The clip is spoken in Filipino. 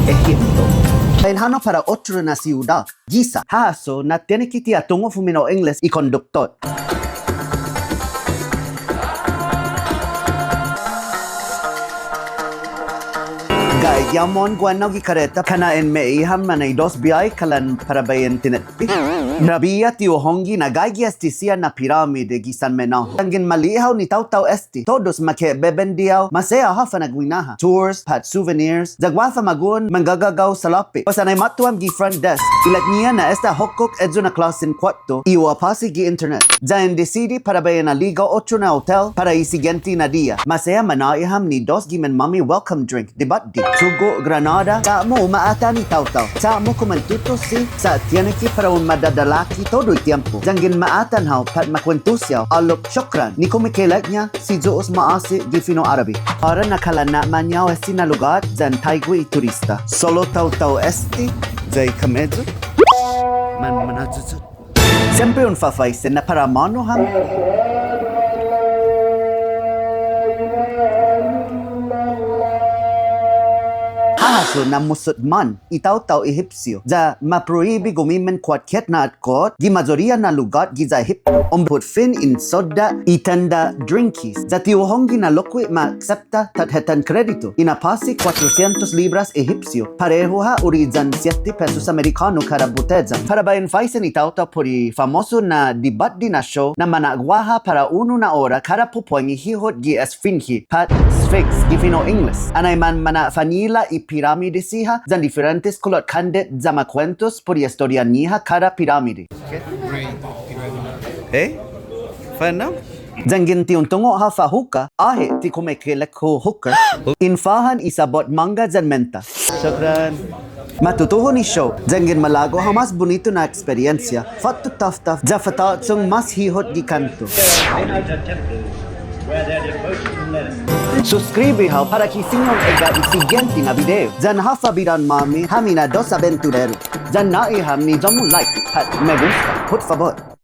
Egipto. Enhano para otro na ciudad, Giza. Haso na tiene que tia tungo fumino English y conductor. Gay, yamon guano gikareta kana en meiham manay dos biyay kalan para bayan tinetpi. Rabia tiyo hongi na gay estisia na piramide gisan menaho. Tangin malihaw ni tau-tau esti. Todos makebebendiaw, masaya hafa nagwinaha. Tours, pat souvenirs, zagwafa magun, manggagagaw sa lapi. Pasanay matuam gi front desk. Ilat niya na esta hokok edzo na klasin kwarto, iwa pasi gi internet. Zain decidi para bayan na ligaw otro na hotel para isigenti na dia. Masaya manaiham ni dos gi men mami welcome drink. Dibat di. Sugo, Granada, sa mo umaata ni tau-tau. Sa mo kumantuto si sa tiene ki para un madadalaki todo el tiempo. Janggin maatan haw pat makwentusyaw. Alok syokran. Ni kumikilat niya si Joos maasi di Fino Arabi. Para nakalana manyaw esti na lugar zan taigui turista. Solo tau-tau esti zay kamedzo. Manazuzut. Siyempre un fafaisin na para mano ham. Haso na musudman, itaw-taw Ehipsyo. Za maprohibi gumimen kwatket na at kot, gi majoria na lugar giza Ehipto. Put fin in soda itanda drinkies. Za tiwahongi na lokwi ma-aksepta tathetan kredito. Inapasi 400 libras Ehipsyo. Pareho ha urizan 7 pesos Amerikano kada buteza. Para bayan faisen itaw-taw puri famoso na debat di na show na managwaha para 1 na ora kada pupoy hihot gi esfinhi pat Sphinx gi Fino English. Anay man mana fanila piramide siha, zan diferentes kulot kandet zama cuentos por historia niha cada piramide. Eh? Fano? Zangin ti untungo ha fahuka, ahe ti kumekelek ho hooker, infahan isabot manga zan menta. Shukran. Matutuho ni show, zangin malago ha mas bonito na eksperyensya, fatu taf-taf, za fatatsong mas hihot di kanto. Suscribe how para kisingong ega isigente na video. Zan hafa bidan mami hamina dos aventurero. Zan naiham ni jamu like at me gusta. Por favor.